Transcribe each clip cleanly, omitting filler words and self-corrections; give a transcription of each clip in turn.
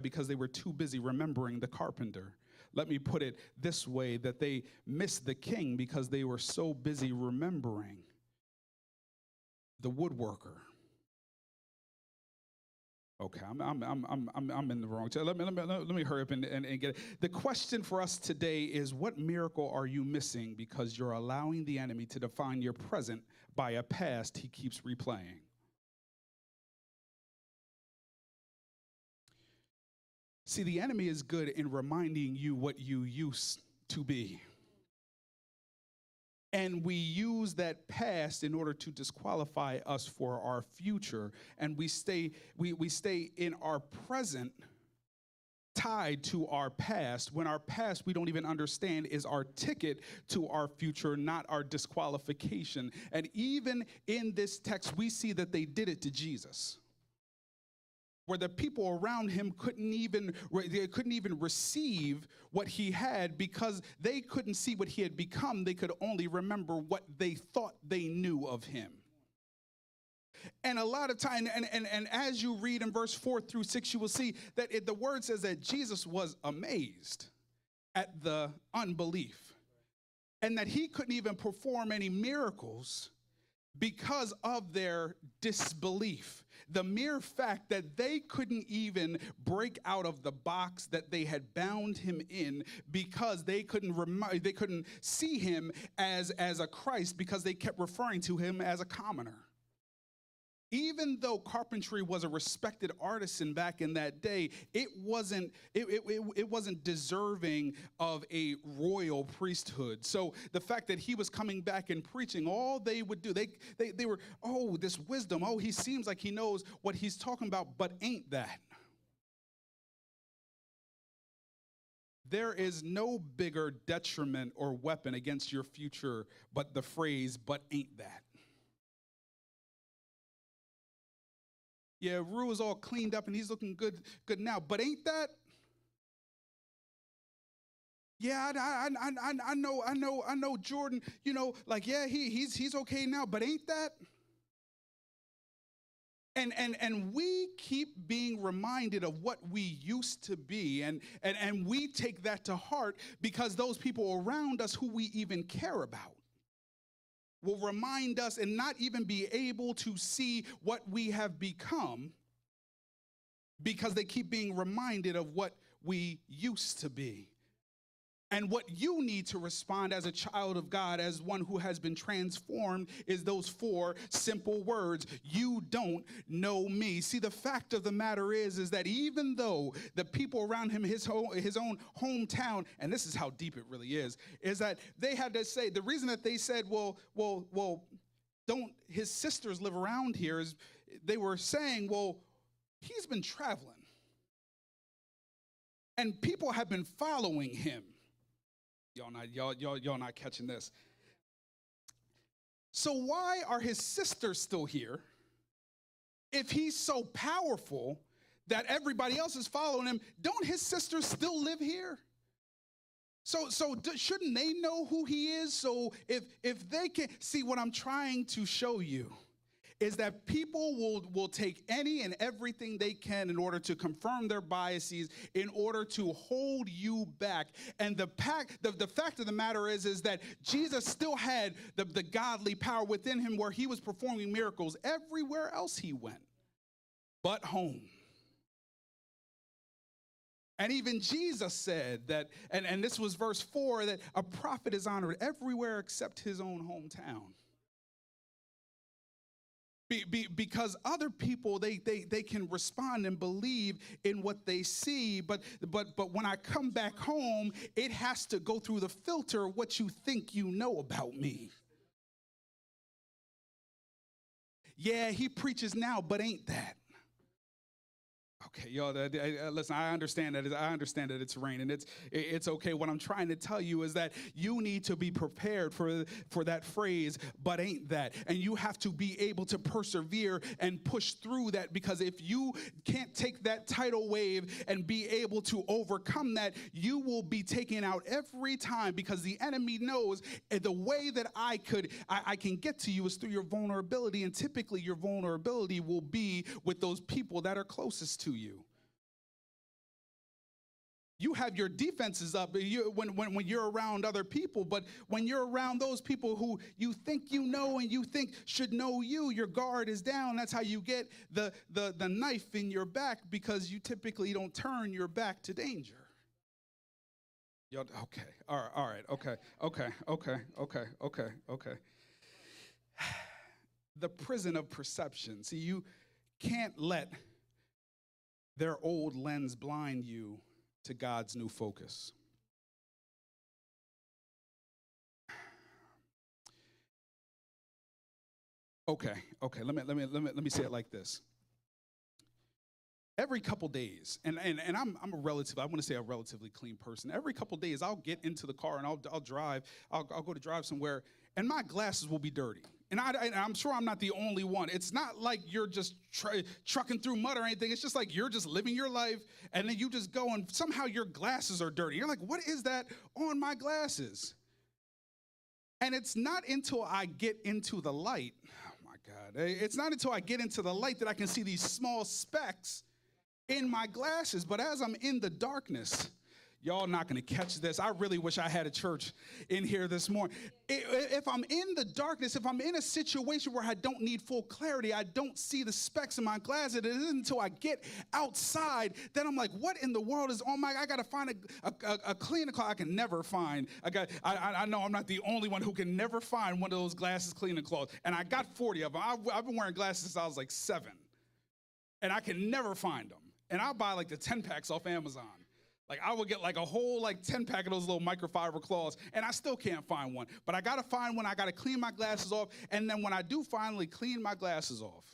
because they were too busy remembering the carpenter. Let me put it this way, that they missed the king because they were so busy remembering the woodworker. Okay, I'm in the wrong. Let me hurry up and get it. The question for us today is, what miracle are you missing because you're allowing the enemy to define your present by a past he keeps replaying? See, the enemy is good in reminding you what you used to be. And we use that past in order to disqualify us for our future. And we stay in our present tied to our past, when our past, we don't even understand, is our ticket to our future, not our disqualification. And even in this text, we see that they did it to Jesus, where the people around him couldn't even receive what he had because they couldn't see what he had become. They could only remember what they thought they knew of him. And a lot of time, and as you read in verse 4-6, you will see that the word says that Jesus was amazed at the unbelief and that he couldn't even perform any miracles because of their disbelief. The mere fact that they couldn't even break out of the box that they had bound him in because they couldn't see him as a Christ because they kept referring to him as a commoner. Even though carpentry was a respected artisan back in that day, it wasn't deserving of a royal priesthood. So the fact that he was coming back and preaching, all they would do, they were, oh, this wisdom, oh, he seems like he knows what he's talking about, but ain't that? There is no bigger detriment or weapon against your future but the phrase, but ain't that? Yeah, Rue is all cleaned up and he's looking good now, but ain't that? Yeah, I know Jordan, like, yeah, he's okay now, but ain't that? And we keep being reminded of what we used to be, and we take that to heart because those people around us who we even care about will remind us and not even be able to see what we have become because they keep being reminded of what we used to be. And what you need to respond as a child of God, as one who has been transformed, is those 4 simple words: you don't know me. See, the fact of the matter is that even though the people around him, his own hometown, and this is how deep it really is that they had to say, the reason that they said, well, don't his sisters live around here, is they were saying, well, he's been traveling and people have been following him. Y'all not catching this. So why are his sisters still here if he's so powerful that everybody else is following him? Don't his sisters still live here? So shouldn't they know who he is? So if they can see, what I'm trying to show you is that people will take any and everything they can in order to confirm their biases, in order to hold you back. And the fact of the matter is that Jesus still had the godly power within him, where he was performing miracles everywhere else he went, but home. And even Jesus said that, and this was verse 4, that a prophet is honored everywhere except his own hometown. Because other people, they can respond and believe in what they see, but when I come back home, it has to go through the filter of what you think you know about me. Yeah, he preaches now, but ain't that? Okay, y'all, listen, I understand that it's raining. It's okay. What I'm trying to tell you is that you need to be prepared for that phrase, but ain't that? And you have to be able to persevere and push through that, because if you can't take that tidal wave and be able to overcome that, you will be taken out every time, because the enemy knows the way that I can get to you is through your vulnerability, and typically your vulnerability will be with those people that are closest to you. You have your defenses up when you're around other people, but when you're around those people who you think you know and you think should know you, your guard is down. That's how you get the knife in your back, because you typically don't turn your back to danger. Okay, all right, okay. The prison of perception. See, you can't let their old lens blind you to God's new focus. Okay. Let me say it like this. Every couple days, and I'm a relatively clean person. Every couple days, I'll get into the car and I'll drive. I'll go to drive somewhere, and my glasses will be dirty. And I'm sure I'm not the only one. It's not like you're just trucking through mud or anything. It's just like you're just living your life, and then you just go and somehow your glasses are dirty. You're like, what is that on my glasses? And it's not until I get into the light, oh my God, it's not until I get into the light that I can see these small specks in my glasses. But as I'm in the darkness, y'all not going to catch this. I really wish I had a church in here this morning. If I'm in the darkness, if I'm in a situation where I don't need full clarity, I don't see the specks in my glasses. It isn't until I get outside that I'm like, what in the world is on my, I got to find a cleaner cloth. I can never find. I know I'm not the only one who can never find one of those glasses cleaning cloths. And I got 40 of them. I've been wearing glasses since I was like 7. And I can never find them. And I'll buy like the 10 packs off Amazon. Like I would get like a whole like 10 pack of those little microfiber cloths, and I still can't find one. But I gotta find one. I gotta clean my glasses off. And then when I do finally clean my glasses off,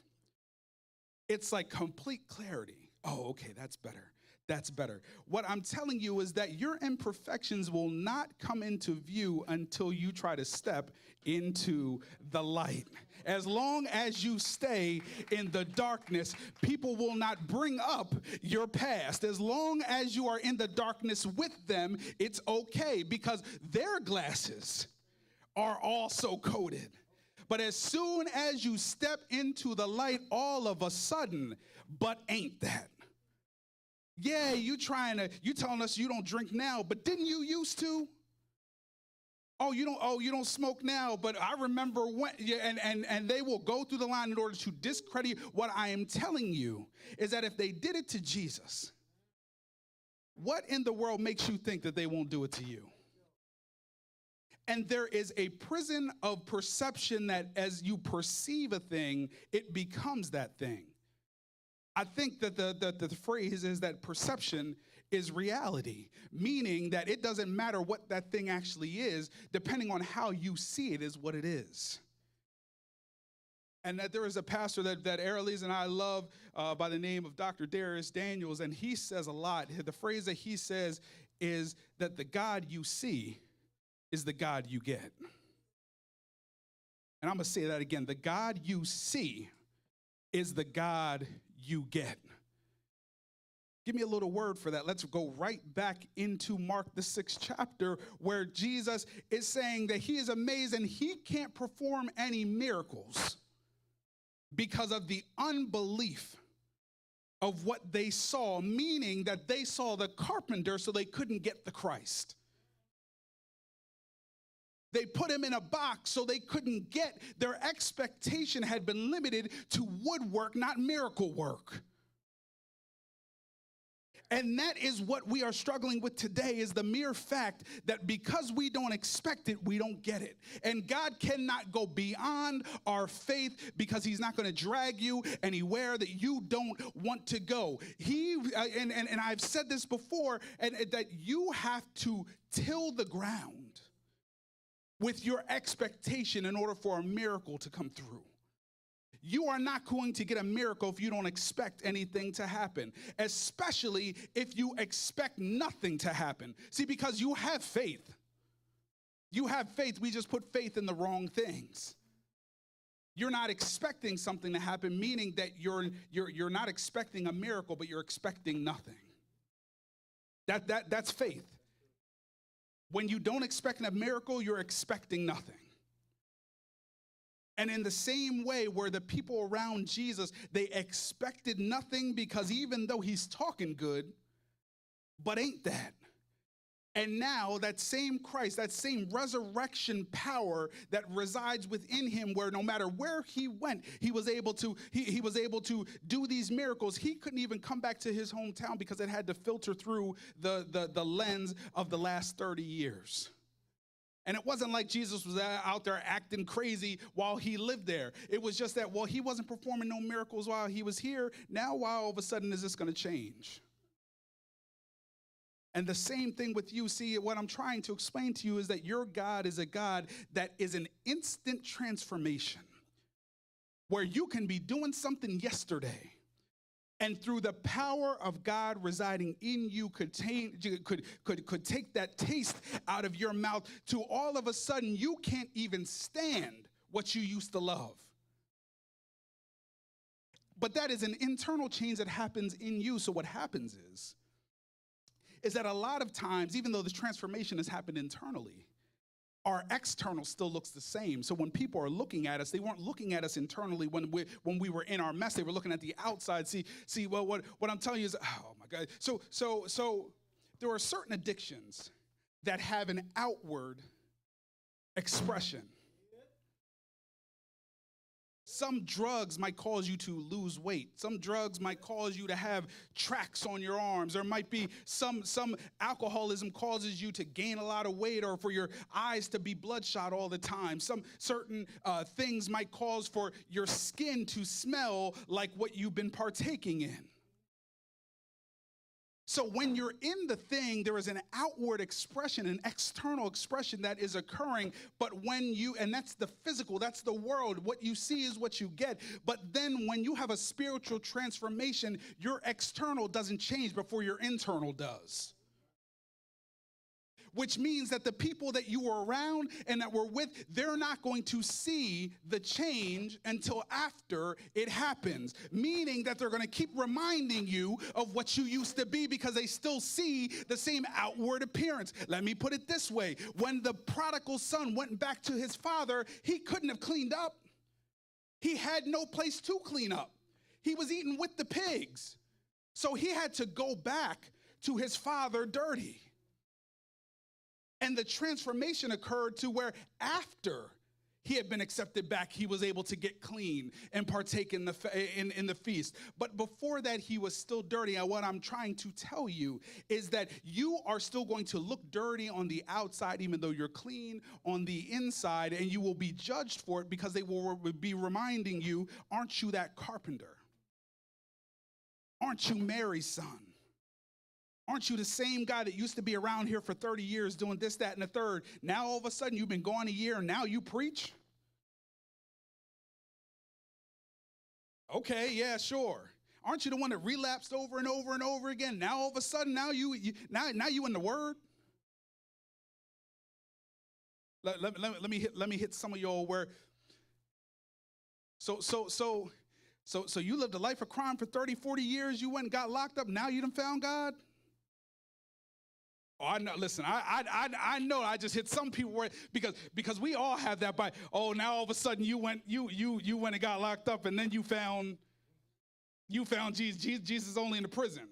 it's like complete clarity. Oh, okay, that's better. That's better. What I'm telling you is that your imperfections will not come into view until you try to step into the light. As long as you stay in the darkness, people will not bring up your past. As long as you are in the darkness with them, it's okay, because their glasses are also coated. But as soon as you step into the light, all of a sudden, but ain't that? Yeah, you telling us you don't drink now, but didn't you used to? Oh, you don't smoke now, but I remember when, yeah, and they will go through the line in order to discredit you. What I am telling you is that if they did it to Jesus, what in the world makes you think that they won't do it to you? And there is a prison of perception that as you perceive a thing, it becomes that thing. I think that the phrase is that perception is reality, meaning that it doesn't matter what that thing actually is, depending on how you see it is what it is. And that there is a pastor that Airleys and I love by the name of Dr. Darius Daniels, and he says a lot. The phrase that he says is that the God you see is the God you get. And I'm going to say that again. The God you see is the God you get. Give me a little word for that. Let's go right back into Mark, the 6th chapter, where Jesus is saying that he is amazed and he can't perform any miracles because of the unbelief of what they saw, meaning that they saw the carpenter so they couldn't get the Christ. They put him in a box so they couldn't get, their expectation had been limited to woodwork, not miracle work. And that is what we are struggling with today, is the mere fact that because we don't expect it, we don't get it. And God cannot go beyond our faith, because he's not going to drag you anywhere that you don't want to go. And I've said this before, and that you have to till the ground with your expectation in order for a miracle to come through. You are not going to get a miracle if you don't expect anything to happen, especially if you expect nothing to happen. See, because you have faith. You have faith. We just put faith in the wrong things. You're not expecting something to happen, meaning that you're not expecting a miracle, but you're expecting nothing. That's faith. When you don't expect a miracle, you're expecting nothing. And in the same way, where the people around Jesus, they expected nothing, because even though he's talking good, but ain't that? And now that same Christ, that same resurrection power that resides within him, where no matter where he went, he was able to do these miracles. He couldn't even come back to his hometown because it had to filter through the lens of the last 30 years. And it wasn't like Jesus was out there acting crazy while he lived there. It was just that, well, he wasn't performing no miracles while he was here. Now, why all of a sudden is this going to change? And the same thing with you. See, what I'm trying to explain to you is that your God is a God that is an instant transformation, where you can be doing something yesterday, and through the power of God residing in you could take that taste out of your mouth to all of a sudden you can't even stand what you used to love. But that is an internal change that happens in you. So what happens is that a lot of times, even though this transformation has happened internally, our external still looks the same. So when people are looking at us, they weren't looking at us internally when we were in our mess. They were looking at the outside. See. Well, what I'm telling you is, oh my God. So there are certain addictions that have an outward expression. Some drugs might cause you to lose weight. Some drugs might cause you to have tracks on your arms. There might be some alcoholism causes you to gain a lot of weight, or for your eyes to be bloodshot all the time. Some certain things might cause for your skin to smell like what you've been partaking in. So when you're in the thing, there is an outward expression, an external expression that is occurring. But and that's the physical, that's the world. What you see is what you get. But then when you have a spiritual transformation, your external doesn't change before your internal does. Which means that the people that you were around and that were with, they're not going to see the change until after it happens. Meaning that they're going to keep reminding you of what you used to be because they still see the same outward appearance. Let me put it this way. When the prodigal son went back to his father, he couldn't have cleaned up. He had no place to clean up. He was eating with the pigs. So he had to go back to his father dirty. And the transformation occurred to where after he had been accepted back, he was able to get clean and partake in the feast. But before that, he was still dirty. And what I'm trying to tell you is that you are still going to look dirty on the outside, even though you're clean on the inside, and you will be judged for it because they will be reminding you, aren't you that carpenter? Aren't you Mary's son? Aren't you the same guy that used to be around here for 30 years doing this, that, and the third? Now all of a sudden you've been gone a year and now you preach? Okay, yeah, sure. Aren't you the one that relapsed over and over and over again? Now all of a sudden now you in the Word? Let me hit some of y'all where. So you lived a life of crime for 30, 40 years. You went and got locked up. Now you done found God? Oh, I know. Listen, I know. I just hit some people where because we all have that. By now all of a sudden you went and got locked up, and then you found Jesus. Jesus is only in the prison.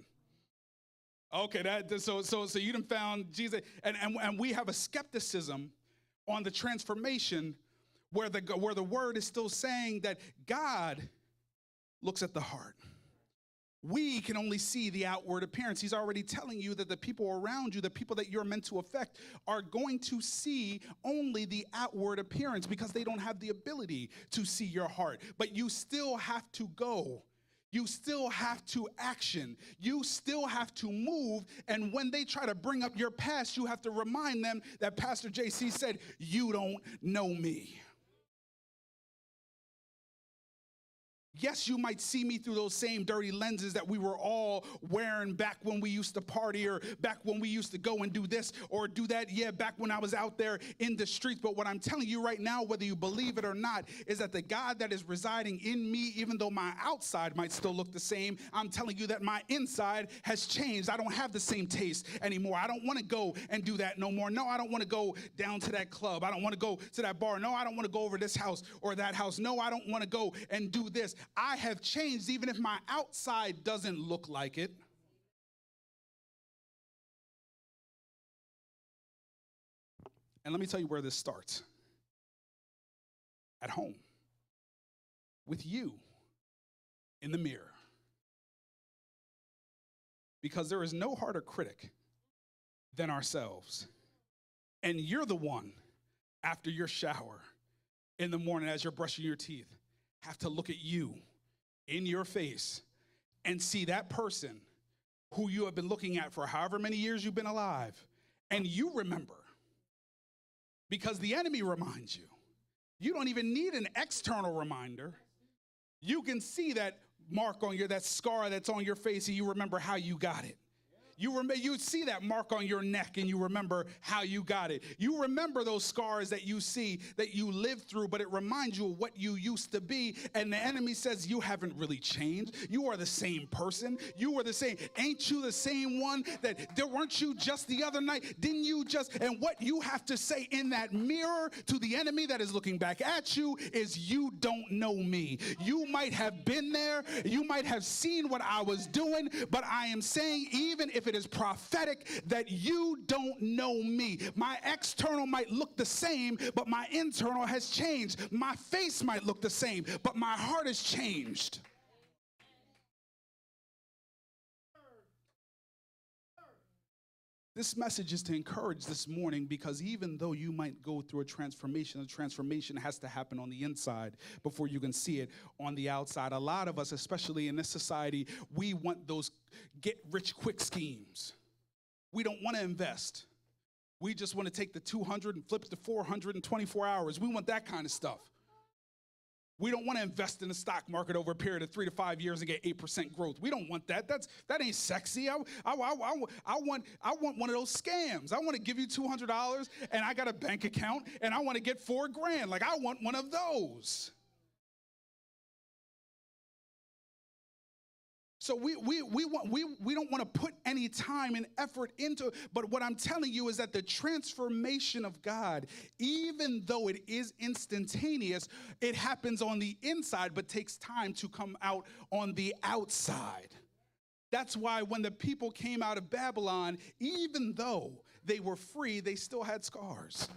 Okay, so you done found Jesus, and we have a skepticism on the transformation where the word is still saying that God looks at the heart. We can only see the outward appearance. He's already telling you that the people around you, the people that you're meant to affect, are going to see only the outward appearance because they don't have the ability to see your heart. But you still have to go. You still have to action. You still have to move. And when they try to bring up your past, you have to remind them that Pastor JC said, you don't know me. Yes, you might see me through those same dirty lenses that we were all wearing back when we used to party, or back when we used to go and do this or do that. Yeah, back when I was out there in the streets. But what I'm telling you right now, whether you believe it or not, is that the God that is residing in me, even though my outside might still look the same, I'm telling you that my inside has changed. I don't have the same taste anymore. I don't want to go and do that no more. No, I don't want to go down to that club. I don't want to go to that bar. No, I don't want to go over this house or that house. No, I don't want to go and do this. I have changed, even if my outside doesn't look like it. And let me tell you where this starts. At home. With you in the mirror. Because there is no harder critic than ourselves. And you're the one, after your shower, in the morning as you're brushing your teeth, have to look at you in your face and see that person who you have been looking at for however many years you've been alive. And you remember. Because the enemy reminds you. You don't even need an external reminder. You can see that mark on that scar that's on your face, and you remember how you got it. You see that mark on your neck, and you remember how you got it. You remember those scars that you see that you lived through, but it reminds you of what you used to be. And the enemy says you haven't really changed. You are the same person. You were the same. Ain't you the same one weren't you just the other night? Didn't you just? And what you have to say in that mirror to the enemy that is looking back at you is, you don't know me. You might have been there. You might have seen what I was doing, but I am saying, even if it is prophetic, that you don't know me. My external might look the same, but my internal has changed. My face might look the same, but my heart has changed. This message is to encourage this morning, because even though you might go through a transformation, the transformation has to happen on the inside before you can see it on the outside. A lot of us, especially in this society, we want those get-rich-quick schemes. We don't want to invest. We just want to take the 200 and flip it to 400 in 24 hours. We want that kind of stuff. We don't want to invest in the stock market over a period of 3 to 5 years and get 8% growth. We don't want that. That ain't sexy. I want one of those scams. I want to give you $200 and I got a bank account and I want to get $4,000. Like, I want one of those. So we don't want to put any time and effort into it. But what I'm telling you is that the transformation of God, even though it is instantaneous, it happens on the inside, but takes time to come out on the outside. That's why when the people came out of Babylon, even though they were free, they still had scars.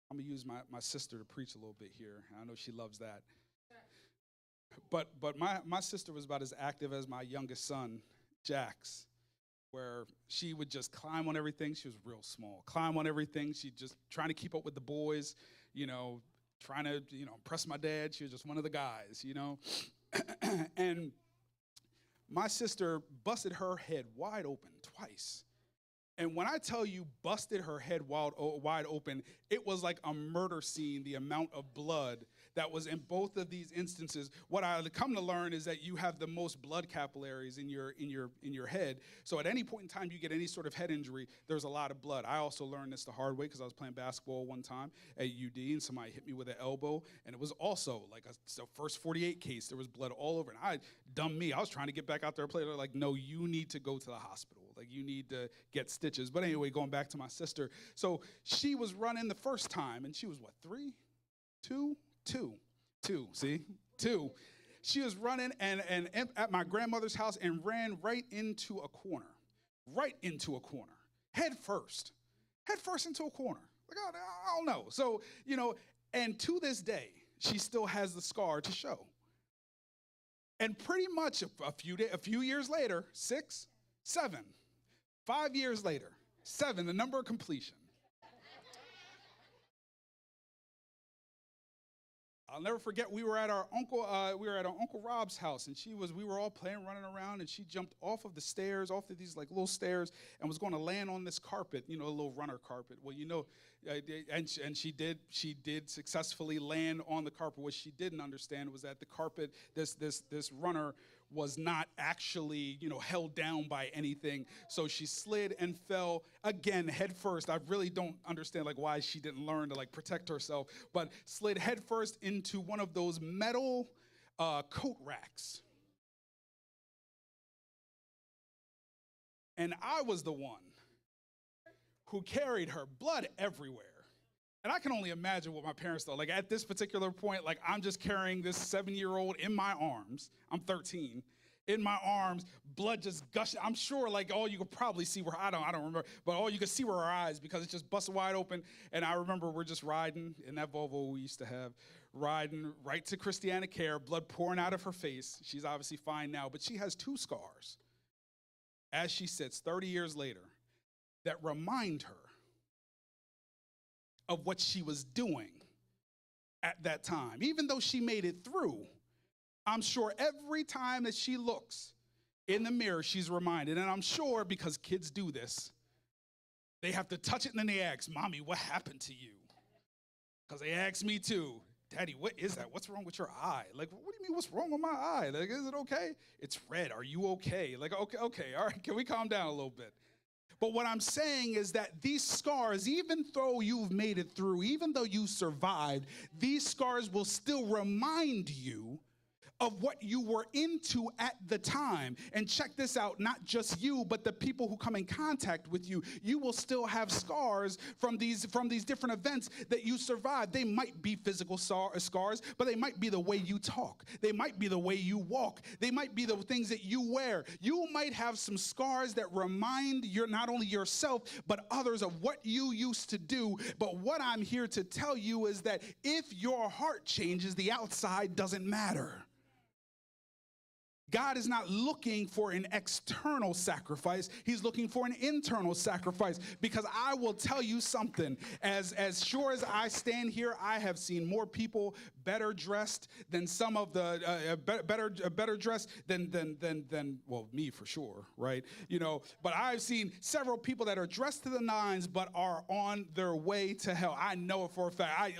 I'm going to use my sister to preach a little bit here. I know she loves that. But my sister was about as active as my youngest son, Jax, where she would just climb on everything. She was real small. Climb on everything. She just trying to keep up with the boys, trying to, impress my dad. She was just one of the guys, And my sister busted her head wide open twice. And when I tell you busted her head wide open, it was like a murder scene, the amount of blood that was in both of these instances. What I come to learn is that you have the most blood capillaries in your head. So at any point in time you get any sort of head injury, there's a lot of blood. I also learned this the hard way because I was playing basketball one time at UD and somebody hit me with an elbow, and it was also like a first 48 case. There was blood all over, and I was trying to get back out there and play. They're like, no, you need to go to the hospital. Like, you need to get stitches. But anyway, going back to my sister. So she was running the first time, and she was what, 3? 2? 2. See? 2. She was running and at my grandmother's house and ran right into a corner. Head first into a corner. Like, I don't know. So, and to this day, she still has the scar to show. And pretty much a few years later, 6, 7, 5 years later, 7, the number of completion. I'll never forget, we were at our Uncle Rob's house, and we were all playing, running around, and she jumped off of the stairs, off of these like little stairs, and was going to land on this carpet, a little runner carpet. Well, and she did successfully land on the carpet. What she didn't understand was that the carpet, this runner was not actually, held down by anything. So she slid and fell again head first. I really don't understand why she didn't learn to protect herself, but slid head first into one of those metal coat racks. And I was the one who carried her, blood everywhere. And I can only imagine what my parents thought. At this particular point, I'm just carrying this 7-year-old in my arms. I'm 13. in my arms, blood just gushing. I'm sure like all you could probably see where, I don't remember, but all you could see were her eyes because it just busted wide open. And I remember we're just riding in that Volvo we used to have, riding right to Christiana Care, blood pouring out of her face. She's obviously fine now, but she has 2 scars as she sits 30 years later that remind her of what she was doing at that time. Even though she made it through, I'm sure every time that she looks in the mirror, she's reminded. And I'm sure because kids do this, they have to touch it and then they ask, Mommy, what happened to you? Because they ask me too, Daddy, what is that? What's wrong with your eye? Like, what do you mean, what's wrong with my eye? Like, is it okay? It's red. Are you okay? Like, okay, all right, can we calm down a little bit? But what I'm saying is that these scars, even though you've made it through, even though you survived, these scars will still remind you of what you were into at the time. And check this out, not just you, but the people who come in contact with you. You will still have scars from these different events that you survived. They might be physical scars, but they might be the way you talk. They might be the way you walk. They might be the things that you wear. You might have some scars that remind you not only yourself, but others of what you used to do. But what I'm here to tell you is that if your heart changes, the outside doesn't matter. God is not looking for an external sacrifice. He's looking for an internal sacrifice. Because I will tell you something. As sure as I stand here, I have seen more people better dressed than some of the better dressed than well, me for sure, right? You know, but I've seen several people that are dressed to the nines but are on their way to hell. I know it for a fact. I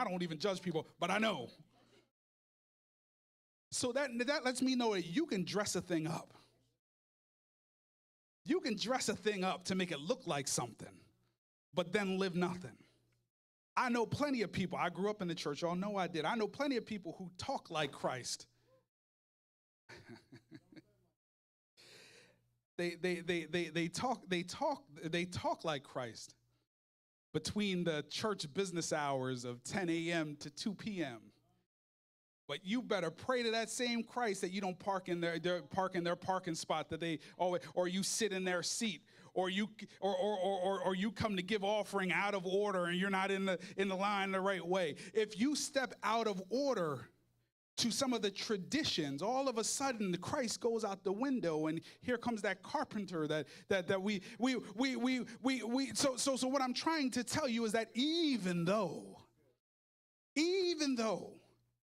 don't even judge people, but I know. So that lets me know that you can dress a thing up. You can dress a thing up to make it look like something, but then live nothing. I know plenty of people. I grew up in the church. Y'all know I did. I know plenty of people who talk like Christ. They talk like Christ between the church business hours of 10 a.m. to 2 p.m. But you better pray to that same Christ that you don't park in their parking spot that they always, or you sit in their seat, or you come to give offering out of order and you're not in the line the right way. If you step out of order to some of the traditions, all of a sudden the Christ goes out the window, and here comes that carpenter that we so what I'm trying to tell you is that even though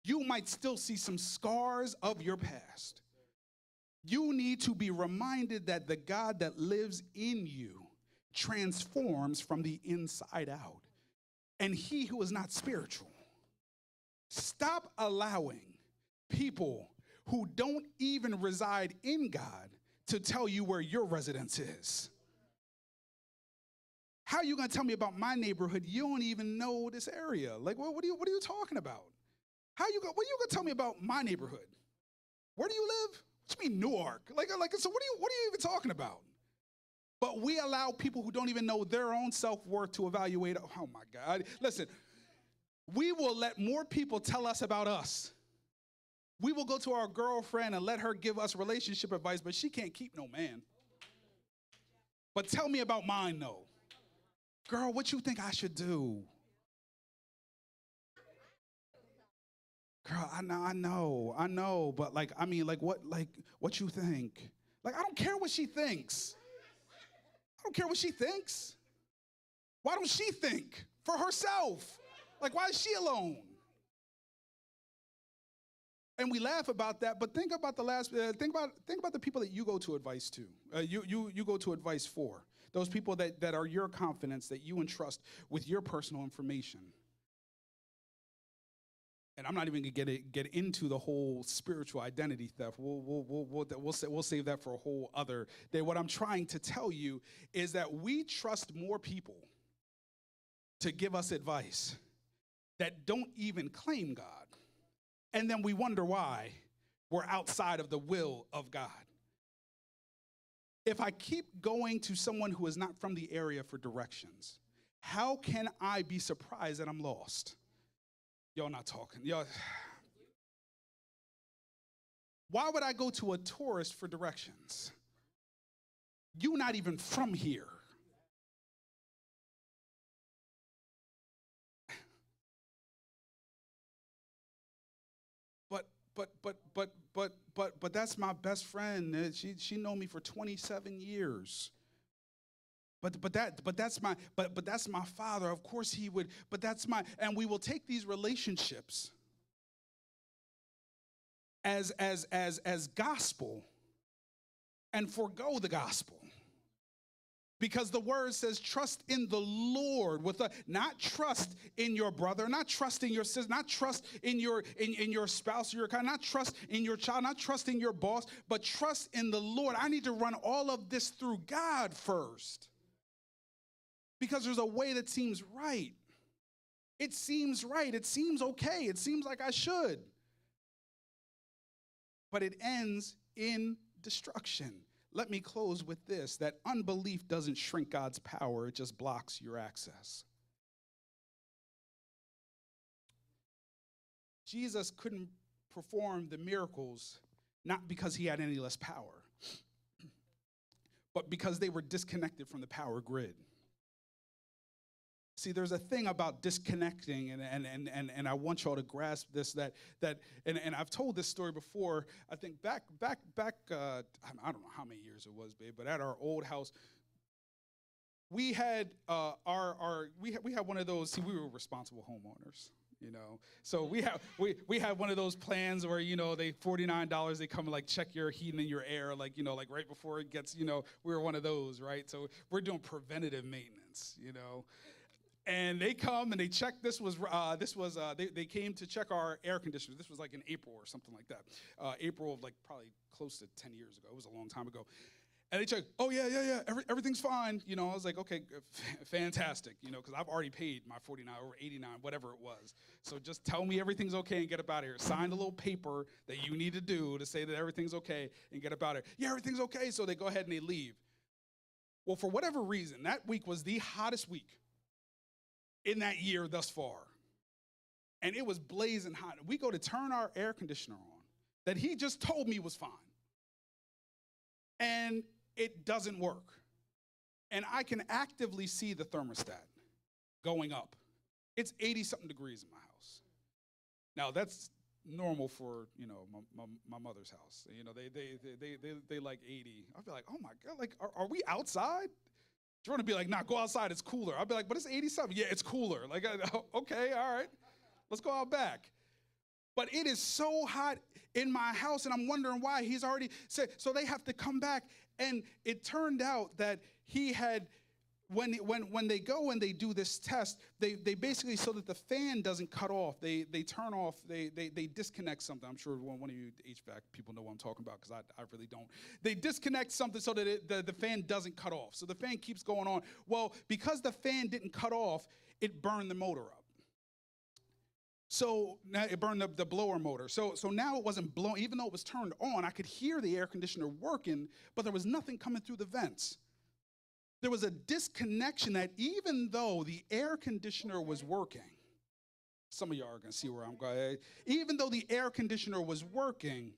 you might still see some scars of your past, you need to be reminded that the God that lives in you transforms from the inside out. And he who is not spiritual, stop allowing people who don't even reside in God to tell you where your residence is. How are you going to tell me about my neighborhood? You don't even know this area. Like, what are you talking about? What are you going to tell me about my neighborhood? Where do you live? What do you mean Newark? So what are you even talking about? But we allow people who don't even know their own self-worth to evaluate. Oh my God. Listen, we will let more people tell us about us. We will go to our girlfriend and let her give us relationship advice, but she can't keep no man. But tell me about mine though. Girl, what you think I should do? Girl, I know, but what you think? Like, I don't care what she thinks. I don't care what she thinks. Why don't she think for herself? Like, why is she alone? And we laugh about that, but think about think about the people that you go to advice to. You go to advice for. Those people that are your confidence, that you entrust with your personal information. And I'm not even going to get into the whole spiritual identity theft. We'll save that for a whole other day. What I'm trying to tell you is that we trust more people to give us advice that don't even claim God. And then we wonder why we're outside of the will of God. If I keep going to someone who is not from the area for directions, how can I be surprised that I'm lost? Y'all not talking. Y'all. Why would I go to a tourist for directions? You're not even from here. But that's my best friend. She known me for 27 years. But that's my father. Of course he would. But that's my, and we will take these relationships as gospel and forego the gospel. Because the word says, trust in the Lord, not trust in your brother, not trust in your sister, not trust in your spouse or your kind, not trust in your child, not trust in your boss, but trust in the Lord. I need to run all of this through God first. Because there's a way that seems right. It seems right. It seems okay. It seems like I should. But it ends in destruction. Let me close with this, that unbelief doesn't shrink God's power, it just blocks your access. Jesus couldn't perform the miracles not because he had any less power, but because they were disconnected from the power grid. See, there's a thing about disconnecting, and I want y'all to grasp this, that and I've told this story before. I think back I don't know how many years it was, babe, but at our old house, we had we had one of those. See, we were responsible homeowners, you know. So we had one of those plans where, you know, they $49, they come and like check your heating and your air, like, you know, like right before it gets, you know, we were one of those, right? So we're doing preventative maintenance, you know. And they come and they check. They came to check our air conditioners. This was like in April or something like that. April of like probably close to 10 years ago. It was a long time ago. And they checked. Oh yeah. Everything's fine. You know, I was like, okay, fantastic. You know, because I've already paid my 49 or 89, whatever it was. So just tell me everything's okay and get up out of here. Sign the little paper that you need to do to say that everything's okay and get up out of here. Yeah, everything's okay. So they go ahead and they leave. Well, for whatever reason, that week was the hottest week in that year thus far. And it was blazing hot. We go to turn our air conditioner on that he just told me was fine. And it doesn't work. And I can actively see the thermostat going up. It's 80-something degrees in my house. Now that's normal for, you know, my mother's house. You know, they like 80. I'll be like, oh my God, like, are we outside? Jordan would be like, nah, go outside, it's cooler. I'll be like, but it's 87. Yeah, it's cooler. Like, okay, all right, let's go out back. But it is so hot in my house, and I'm wondering why. He's already said, so they have to come back. And it turned out that he had, when they go and they do this test, they basically, so that the fan doesn't cut off, they turn off, they disconnect something. I'm sure one of you HVAC people know what I'm talking about, because I really don't. They disconnect something so that the fan doesn't cut off. So the fan keeps going on. Well, because the fan didn't cut off, it burned the motor up. So now it burned up the blower motor. So now it wasn't blowing, even though it was turned on, I could hear the air conditioner working, but there was nothing coming through the vents. There was a disconnection that even though the air conditioner was working, some of y'all are gonna see where I'm going. Even though the air conditioner was working,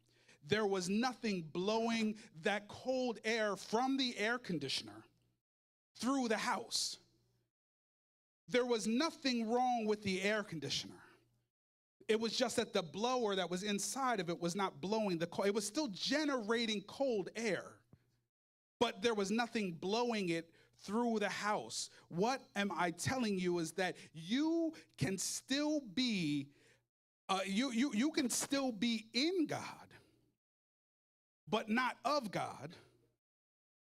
there was nothing blowing that cold air from the air conditioner through the house. There was nothing wrong with the air conditioner. It was just that the blower that was inside of it was not blowing the cold. It was still generating cold air, but there was nothing blowing it through the house. What am I telling you is that you can still be, you can still be in God, but not of God,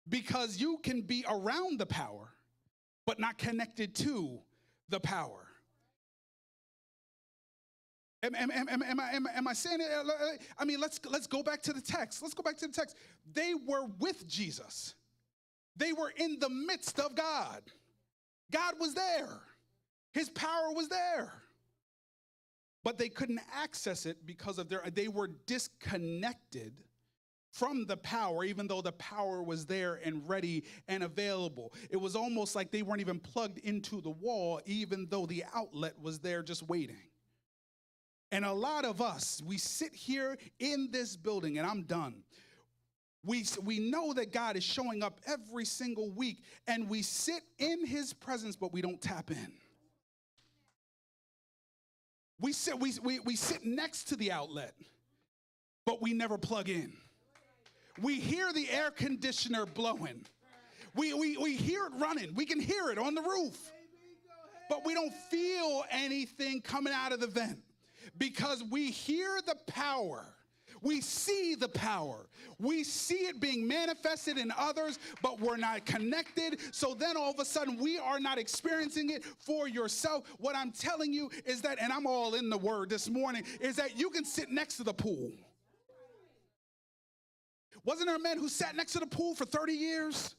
because you can be around the power, but not connected to the power. Am I saying it? I mean, let's go back to the text. Let's go back to the text. They were with Jesus. They were in the midst of God. God was there. His power was there. But they couldn't access it because of they were disconnected from the power, even though the power was there and ready and available. It was almost like they weren't even plugged into the wall, even though the outlet was there just waiting. And a lot of us, we sit here in this building, and I'm done. We know that God is showing up every single week, and we sit in his presence, but we don't tap in. We sit next to the outlet, but we never plug in. We hear the air conditioner blowing. We hear it running. We can hear it on the roof, but we don't feel anything coming out of the vent because we hear the power. We see the power. We see it being manifested in others, but we're not connected. So then all of a sudden we are not experiencing it for yourself. What I'm telling you is that, and I'm all in the word this morning, is that you can sit next to the pool. Wasn't there a man who sat next to the pool for 30 years?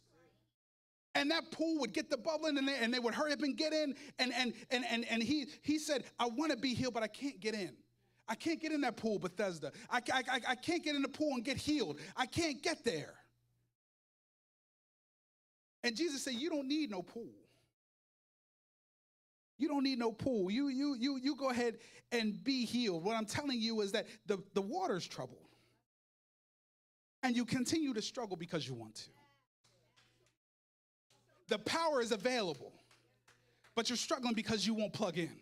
And that pool would get the bubbling, and they would hurry up and get in. And he said, I want to be healed, but I can't get in. I can't get in that pool, Bethesda. I can't get in the pool and get healed. I can't get there. And Jesus said, you don't need no pool. You don't need no pool. You go ahead and be healed. What I'm telling you is that the water's troubled. And you continue to struggle because you want to. The power is available, but you're struggling because you won't plug in.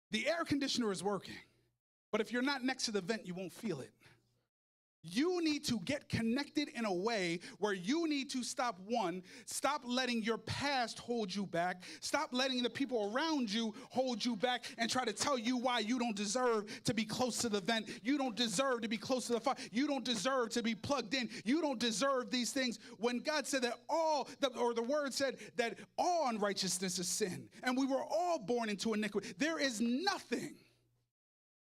The air conditioner is working, but if you're not next to the vent, you won't feel it. You need to get connected in a way where you need to stop letting your past hold you back. Stop letting the people around you hold you back and try to tell you why you don't deserve to be close to the vent. You don't deserve to be close to the fire. You don't deserve to be plugged in. You don't deserve these things. When God said that the word said that all unrighteousness is sin, and we were all born into iniquity. There is nothing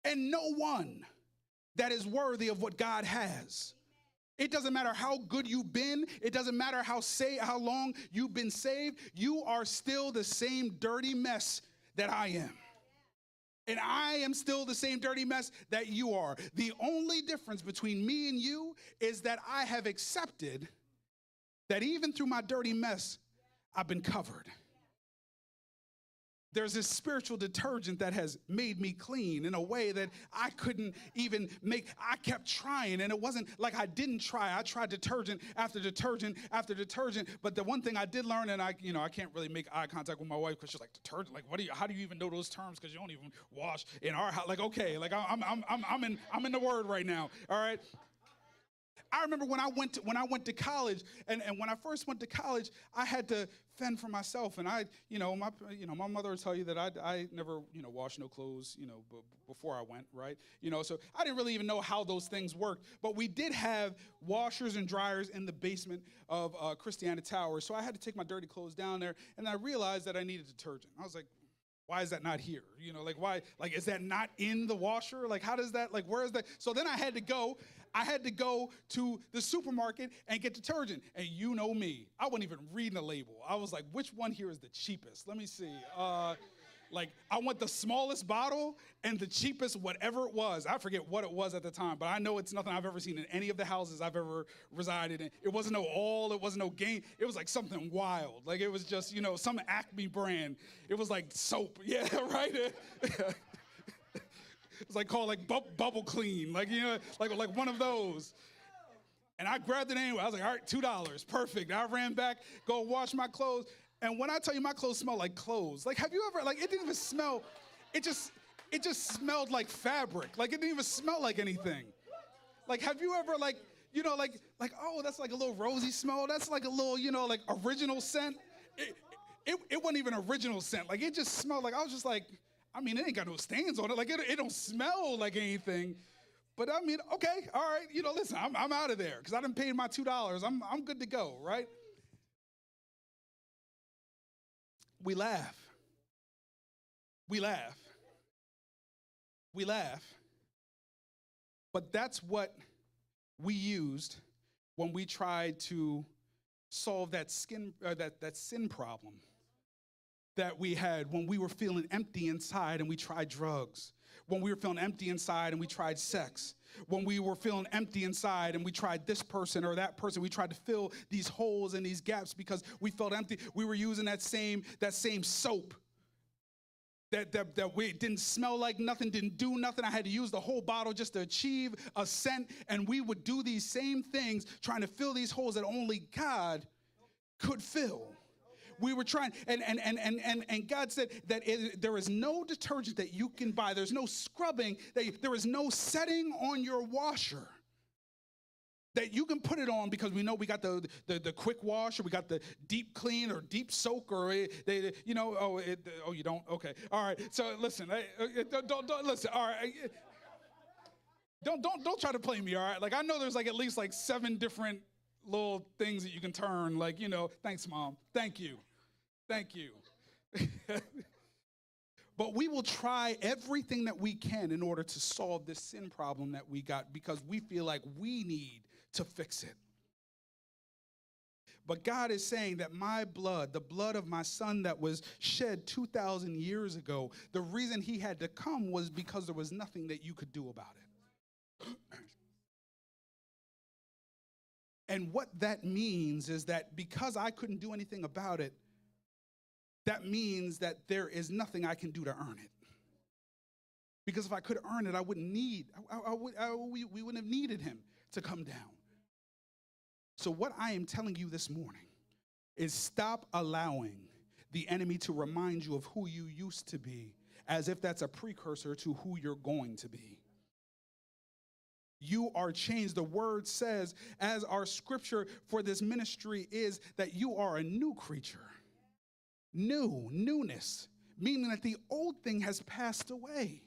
and no one that is worthy of what God has. It doesn't matter how good you've been. It doesn't matter how long you've been saved. You are still the same dirty mess that I am. And I am still the same dirty mess that you are. The only difference between me and you is that I have accepted that even through my dirty mess, I've been covered. There's this spiritual detergent that has made me clean in a way that I couldn't even make. I kept trying, and it wasn't like I didn't try. I tried detergent after detergent after detergent. But the one thing I did learn, and I can't really make eye contact with my wife because she's like, detergent, like how do you even know those terms? Because you don't even wash in our house. Like, okay, like I'm in the word right now. All right. I remember when I went to college, and when I first went to college, I had to fend for myself, and my mother would tell you that I never washed no clothes before I went, right? So I didn't really even know how those things worked, but we did have washers and dryers in the basement of Christiana Tower, so I had to take my dirty clothes down there, and I realized that I needed detergent. I was like, why is that not here? Why? Like, is that not in the washer? Like, how does that? Like, where is that? So then I had to go to the supermarket and get detergent. And you know me, I wasn't even reading the label. I was like, which one here is the cheapest? Let me see. I want the smallest bottle and the cheapest whatever it was. I forget what it was at the time, but I know it's nothing I've ever seen in any of the houses I've ever resided in. It wasn't no All, it wasn't no Gain. It was like something wild. Like, it was just, some Acme brand. It was like soap. Yeah, right? It's like called like Bubble Clean, like one of those. And I grabbed it anyway. I was like, all right, $2, perfect. I ran back, go wash my clothes. And when I tell you my clothes smell like clothes, like, have you ever, like, it didn't even smell, it just smelled like fabric. Like, it didn't even smell like anything. Like, have you ever, like, oh, that's like a little rosy smell. That's like a little, like original scent. It wasn't even original scent. Like, it just smelled like, I was just like, I mean, it ain't got no stains on it. Like, it don't smell like anything. But I mean, okay, all right, listen, I'm out of there because I done paid my $2. I'm good to go, right? We laugh. But that's what we used when we tried to solve that sin problem that we had when we were feeling empty inside and we tried drugs, when we were feeling empty inside and we tried sex, when we were feeling empty inside and we tried this person or that person. We tried to fill these holes and these gaps because we felt empty. We were using that same soap that we didn't smell like nothing, didn't do nothing. I had to use the whole bottle just to achieve a scent. And we would do these same things, trying to fill these holes that only God could fill. We were trying, and God said that there is no detergent that you can buy. There's no scrubbing, there is no setting on your washer that you can put it on, because we know we got the quick wash, or we got the deep clean or deep soak, or you don't? Okay. All right. So listen, don't listen. All right. Don't try to play me, all right? Like, I know there's like at least like 7 different little things that you can turn, like, thanks, Mom. Thank you. Thank you. But we will try everything that we can in order to solve this sin problem that we got, because we feel like we need to fix it. But God is saying that my blood, the blood of my son that was shed 2,000 years ago, the reason he had to come was because there was nothing that you could do about it. And what that means is that because I couldn't do anything about it, that means that there is nothing I can do to earn it. Because if I could earn it, I wouldn't need, we wouldn't have needed him to come down. So what I am telling you this morning is stop allowing the enemy to remind you of who you used to be, as if that's a precursor to who you're going to be. You are changed. The word says, as our scripture for this ministry is, that you are a new creature. Newness, meaning that the old thing has passed away.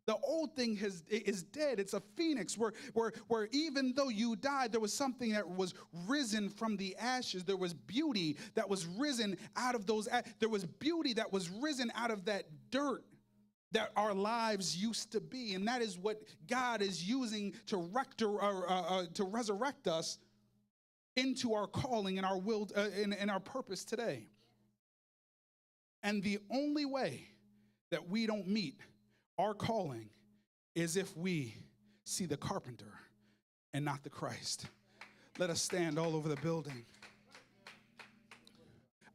The old thing is dead. It's a phoenix where even though you died, there was something that was risen from the ashes. There was beauty that was risen out of those. There was beauty that was risen out of that dirt that our lives used to be. And that is what God is using to resurrect us into our calling and our will and our purpose today. And the only way that we don't meet our calling is if we see the carpenter and not the Christ. Let us stand all over the building.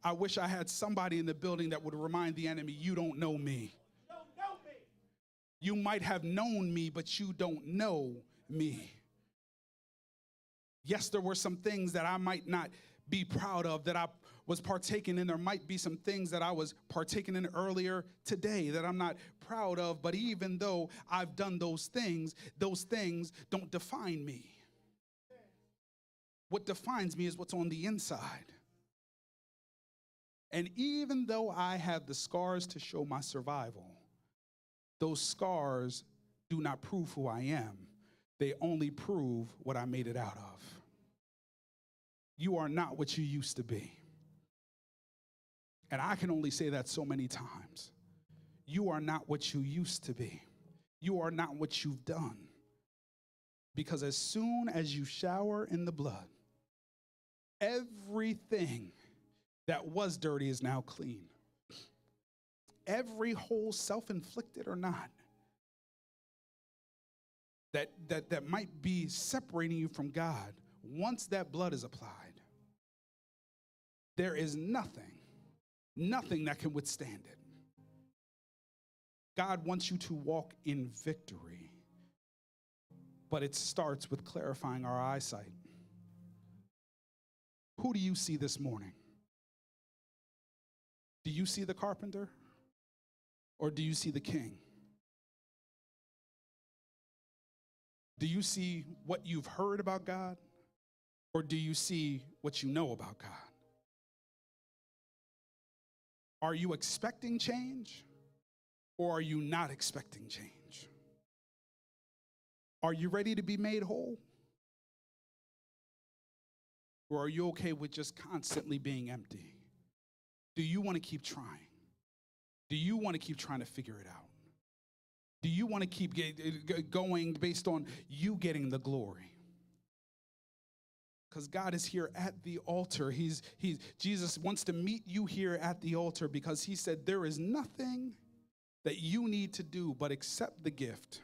I wish I had somebody in the building that would remind the enemy, you don't know me. You might have known me, but you don't know me. Yes, there were some things that I might not be proud of that I was partaking in. There might be some things that I was partaking in earlier today that I'm not proud of. But even though I've done those things don't define me. What defines me is what's on the inside. And even though I have the scars to show my survival, those scars do not prove who I am. They only prove what I made it out of. You are not what you used to be. And I can only say that so many times. You are not what you used to be. You are not what you've done. Because as soon as you shower in the blood, everything that was dirty is now clean. Every hole, self-inflicted or not, that might be separating you from God, once that blood is applied, there is nothing that can withstand it. God wants you to walk in victory, but it starts with clarifying our eyesight. Who do you see this morning? Do you see the carpenter, or do you see the king? Do you see what you've heard about God, or do you see what you know about God? Are you expecting change, or are you not expecting change? Are you ready to be made whole? Or are you okay with just constantly being empty? Do you want to keep trying? Do you want to keep trying to figure it out? Do you want to keep going based on you getting the glory? Because God is here at the altar. Jesus wants to meet you here at the altar, because he said there is nothing that you need to do but accept the gift.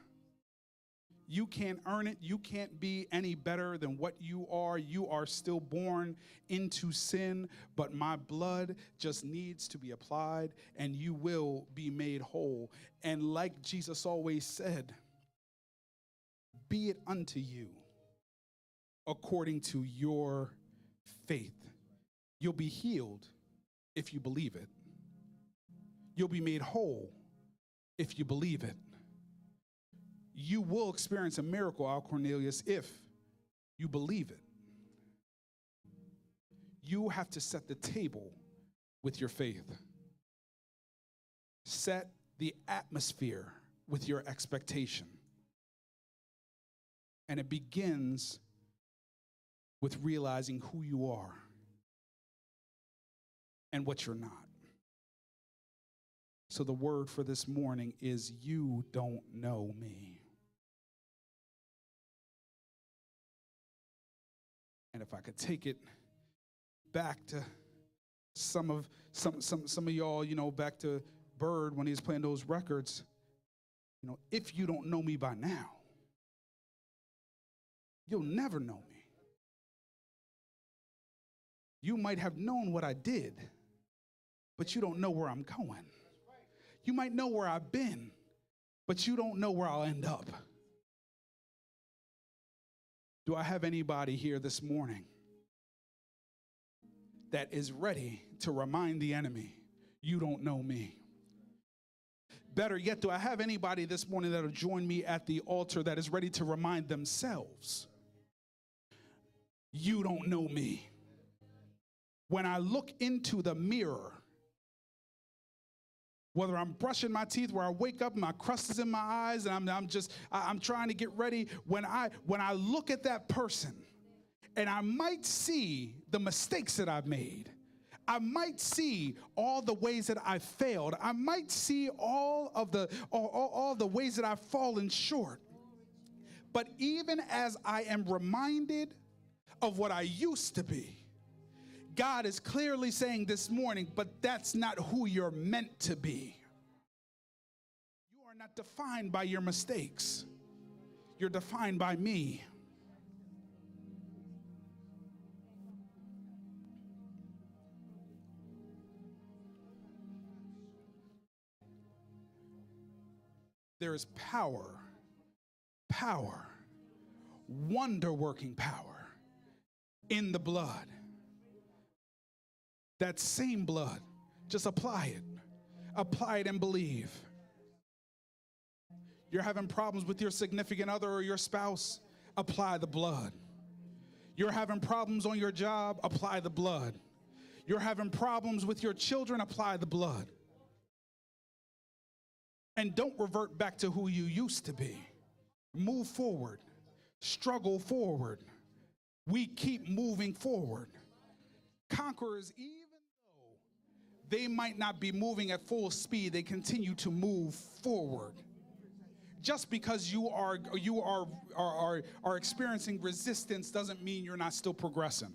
You can't earn it. You can't be any better than what you are. You are still born into sin, but my blood just needs to be applied and you will be made whole. And like Jesus always said, be it unto you according to your faith. You'll be healed if you believe it. You'll be made whole if you believe it. You will experience a miracle, Al Cornelius, if you believe it. You have to set the table with your faith. Set the atmosphere with your expectation. And it begins with realizing who you are and what you're not. So the word for this morning is, you don't know me. And if I could take it back to some of y'all, back to Bird when he was playing those records, if you don't know me by now, you'll never know me. You might have known what I did, but you don't know where I'm going. You might know where I've been, but you don't know where I'll end up. Do I have anybody here this morning that is ready to remind the enemy, you don't know me? Better yet, do I have anybody this morning that'll join me at the altar that is ready to remind themselves, you don't know me? When I look into the mirror, whether I'm brushing my teeth, where I wake up and my crust is in my eyes and I'm trying to get ready, when I look at that person and I might see the mistakes that I've made, I might see all the ways that I failed, I might see all the ways that I've fallen short. But even as I am reminded of what I used to be, God is clearly saying this morning, but that's not who you're meant to be. You are not defined by your mistakes. You're defined by me. There is power, wonder-working power in the blood. That same blood, just apply it and believe. You're having problems with your significant other or your spouse, apply the blood. You're having problems on your job, apply the blood. You're having problems with your children, apply the blood. And don't revert back to who you used to be. Move forward, struggle forward. We keep moving forward. Conquerors, even they might not be moving at full speed, they continue to move forward. Just because you are experiencing resistance doesn't mean you're not still progressing.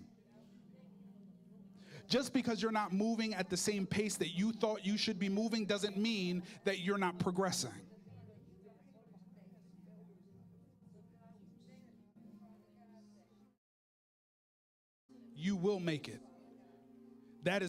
Just because you're not moving at the same pace that you thought you should be moving doesn't mean that you're not progressing. You will make it.